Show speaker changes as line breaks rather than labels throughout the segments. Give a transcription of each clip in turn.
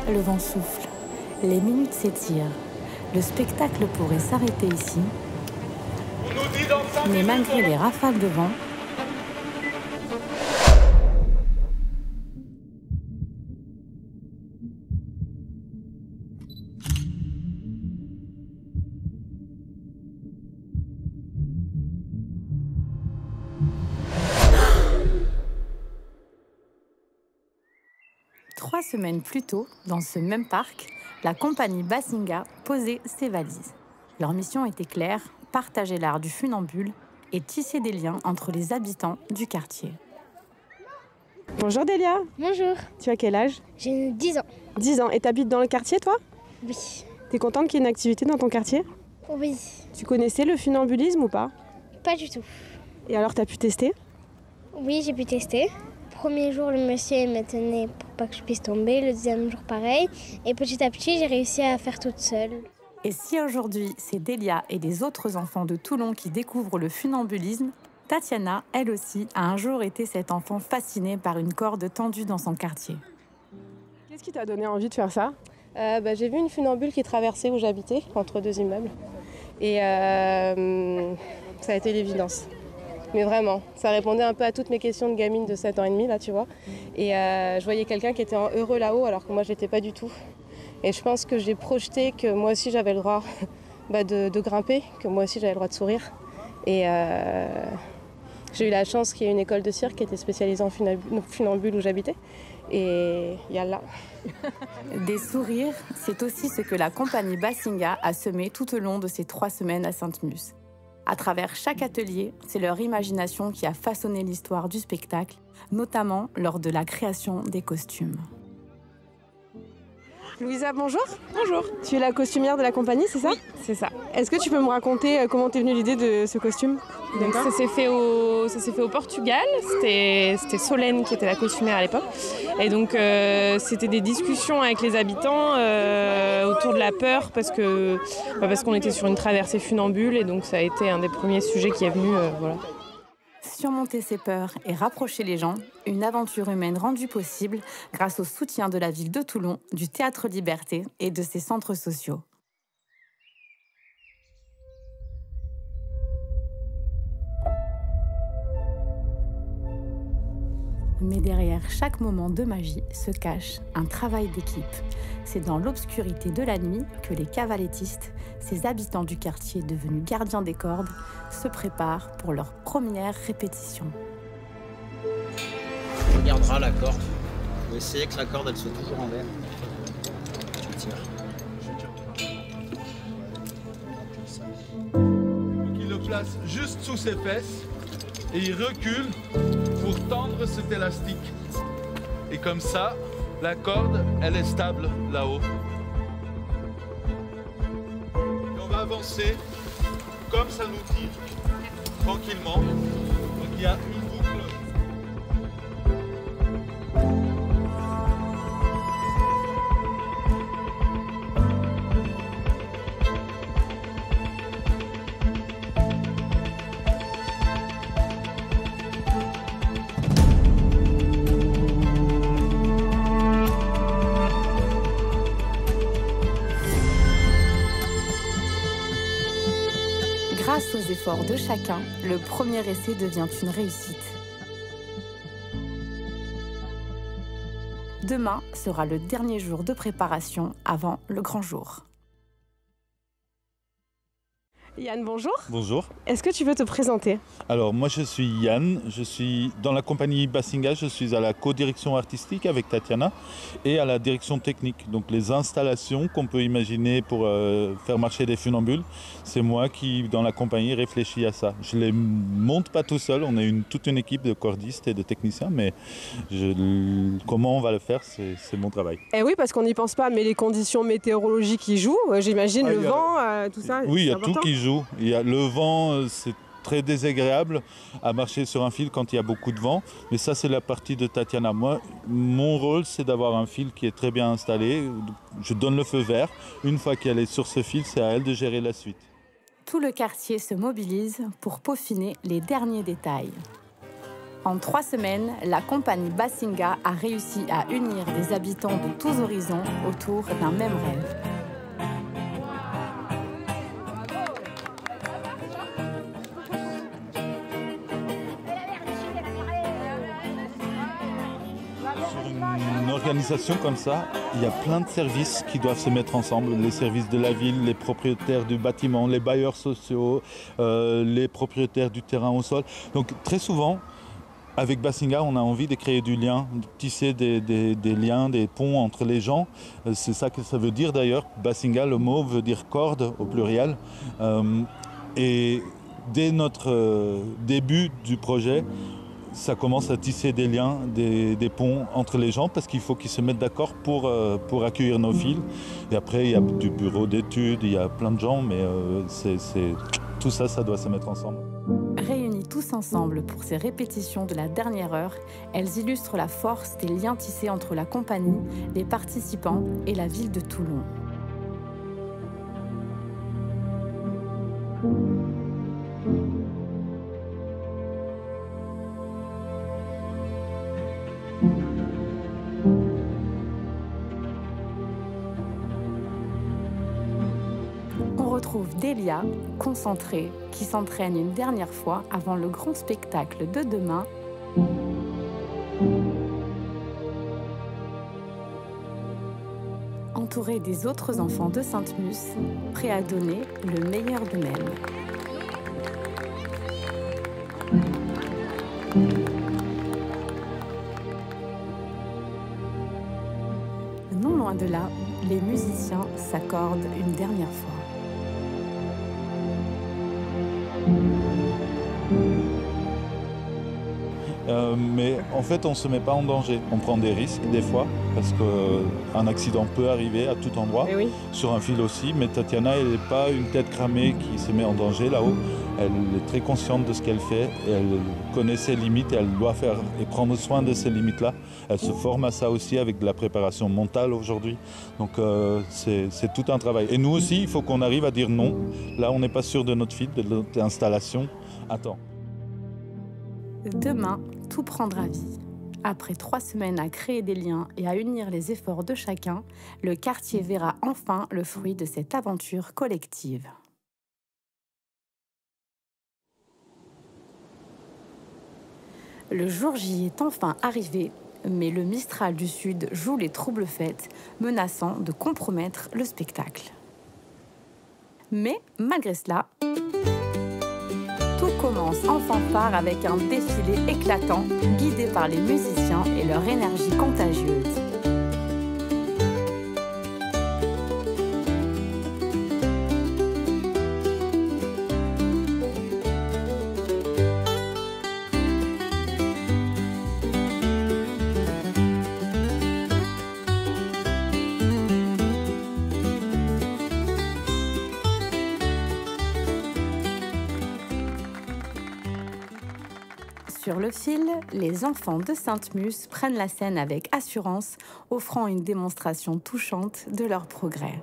Le vent souffle, les minutes s'étirent. Le spectacle pourrait s'arrêter ici, mais malgré les rafales de vent, Trois semaines plus tôt, dans ce même parc, la compagnie Basinga posait ses valises. Leur mission était claire, partager l'art du funambule et tisser des liens entre les habitants du quartier.
Bonjour Delia.
Bonjour.
Tu as quel âge?
J'ai 10 ans.
10 ans. Et t'habites dans le quartier, toi?
Oui.
T'es contente qu'il y ait une activité dans ton quartier?
Oui.
Tu connaissais le funambulisme ou pas?
Pas du tout.
Et alors, t'as pu tester?
Oui, j'ai pu tester. Premier jour, le monsieur m'a tenu pour pas que je puisse tomber. Le deuxième jour, pareil. Et petit à petit, j'ai réussi à faire toute seule.
Et si aujourd'hui, c'est Delia et les autres enfants de Toulon qui découvrent le funambulisme, Tatiana, elle aussi, a un jour été cet enfant fasciné par une corde tendue dans son quartier.
Qu'est-ce qui t'a donné envie de faire ça? J'ai vu une funambule qui traversait où j'habitais, entre deux immeubles. Et ça a été l'évidence. Mais vraiment, ça répondait un peu à toutes mes questions de gamine de 7 ans et demi, là, tu vois. Et je voyais quelqu'un qui était heureux là-haut, alors que moi, je l'étais pas du tout. Et je pense que j'ai projeté que moi aussi, j'avais le droit de grimper, que moi aussi, j'avais le droit de sourire. Et j'ai eu la chance qu'il y ait une école de cirque qui était spécialisée en funambule où j'habitais. Et yallah.
Des sourires, c'est aussi ce que la compagnie Basinga a semé tout au long de ces 3 semaines à Sainte-Mus. À travers chaque atelier, c'est leur imagination qui a façonné l'histoire du spectacle, notamment lors de la création des costumes.
Louisa, bonjour.
Bonjour.
Tu es la costumière de la compagnie, c'est ça?
Oui, c'est ça.
Est-ce que tu peux me raconter comment t'es venue l'idée de ce costume?
Donc ça s'est fait au Portugal. C'était Solène qui était la costumière à l'époque. Et donc c'était des discussions avec les habitants autour de la peur parce qu'on était sur une traversée funambule et donc ça a été un des premiers sujets qui est venu. Voilà.
Surmonter ses peurs et rapprocher les gens, une aventure humaine rendue possible grâce au soutien de la ville de Toulon, du Théâtre Liberté et de ses centres sociaux. Mais derrière chaque moment de magie se cache un travail d'équipe. C'est dans l'obscurité de la nuit que les cavalettistes, ces habitants du quartier devenus gardiens des cordes, se préparent pour leur première répétition.
On regardera la corde. On va essayer que la corde elle soit toujours en l'air. Tu tires.
Donc il le place juste sous ses fesses et il recule pour tendre cet élastique. Et comme ça, la corde, elle est stable là-haut. Et on va avancer comme ça nous tire, tranquillement. Donc il y a une boucle.
Grâce aux efforts de chacun, le premier essai devient une réussite. Demain sera le dernier jour de préparation avant le grand jour.
Yann, bonjour.
Bonjour.
Est-ce que tu veux te présenter?
Alors moi je suis Yann, je suis dans la compagnie Basinga, je suis à la co-direction artistique avec Tatiana et à la direction technique. Donc les installations qu'on peut imaginer pour faire marcher des funambules, c'est moi qui dans la compagnie réfléchis à ça. Je les monte pas tout seul, on est toute une équipe de cordistes et de techniciens, mais comment on va le faire, c'est mon travail.
Eh oui, parce qu'on n'y pense pas, mais les conditions météorologiques y jouent, j'imagine, le vent, tout ça.
Oui, il y a
important.
tout qui joue. Il y a le vent, c'est très désagréable à marcher sur un fil quand il y a beaucoup de vent. Mais ça, c'est la partie de Tatiana. Moi, mon rôle, c'est d'avoir un fil qui est très bien installé. Je donne le feu vert. Une fois qu'elle est sur ce fil, c'est à elle de gérer la suite.
Tout le quartier se mobilise pour peaufiner les derniers détails. En 3 semaines, la compagnie Basinga a réussi à unir des habitants de tous horizons autour d'un même rêve.
Une organisation comme ça, il y a plein de services qui doivent se mettre ensemble. Les services de la ville, les propriétaires du bâtiment, les bailleurs sociaux, les propriétaires du terrain au sol. Donc très souvent, avec Basinga, on a envie de créer du lien, de tisser des liens, des ponts entre les gens. C'est ça que ça veut dire d'ailleurs. Basinga, le mot veut dire corde au pluriel. Et dès notre début du projet, ça commence à tisser des liens, des ponts entre les gens parce qu'il faut qu'ils se mettent d'accord pour accueillir nos fils. Et après, il y a du bureau d'études, il y a plein de gens, mais tout ça, ça doit se mettre ensemble.
Réunis tous ensemble pour ces répétitions de la dernière heure, elles illustrent la force des liens tissés entre la compagnie, les participants et la ville de Toulon. On retrouve Delia, concentrée, qui s'entraîne une dernière fois avant le grand spectacle de demain. Entourée des autres enfants de Sainte-Mus, prêts à donner le meilleur d'eux-mêmes. Non loin de là, les musiciens s'accordent une dernière fois.
Mais en fait, on ne se met pas en danger. On prend des risques des fois, parce qu'un accident peut arriver à tout endroit,
oui.
Sur un fil aussi. Mais Tatiana, elle n'est pas une tête cramée qui se met en danger là-haut. Elle est très consciente de ce qu'elle fait, et elle connaît ses limites, et elle doit faire et prendre soin de ces limites-là. Elle se forme à ça aussi avec de la préparation mentale aujourd'hui. Donc c'est tout un travail. Et nous aussi, il faut qu'on arrive à dire non. Là, on n'est pas sûr de notre fil, de notre installation. Attends.
Demain, tout prendra vie. Après 3 semaines à créer des liens et à unir les efforts de chacun, le quartier verra enfin le fruit de cette aventure collective. Le jour J est enfin arrivé, mais le Mistral du Sud joue les troubles-fêtes, menaçant de compromettre le spectacle. Mais malgré cela, tout commence en fanfare avec un défilé éclatant, guidé par les musiciens et leur énergie contagieuse. Sur le fil, les enfants de Sainte-Mus prennent la scène avec assurance, offrant une démonstration touchante de leur progrès.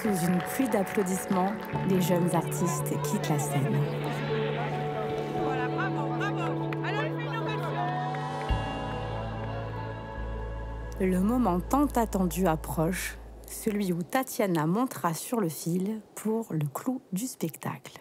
Sous une pluie d'applaudissements, les jeunes artistes quittent la scène.
Voilà, bravo, bravo. Alors, il fait une ovation.
Le moment tant attendu approche, celui où Tatiana montera sur le fil pour le clou du spectacle.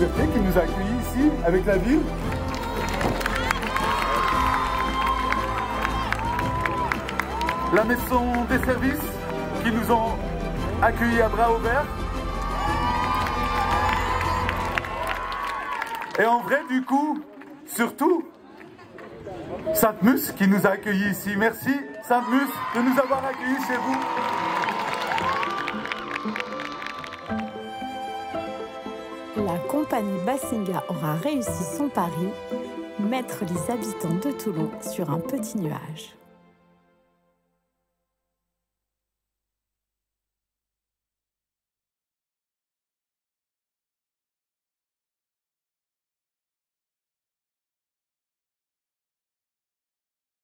Liberté qui nous a accueillis ici avec la ville. La maison des services qui nous ont accueillis à bras ouverts. Et en vrai, du coup, surtout, Sainte-Mus qui nous a accueillis ici. Merci Sainte-Mus de nous avoir accueillis chez vous.
La compagnie Basinga aura réussi son pari, mettre les habitants de Toulon sur un petit nuage.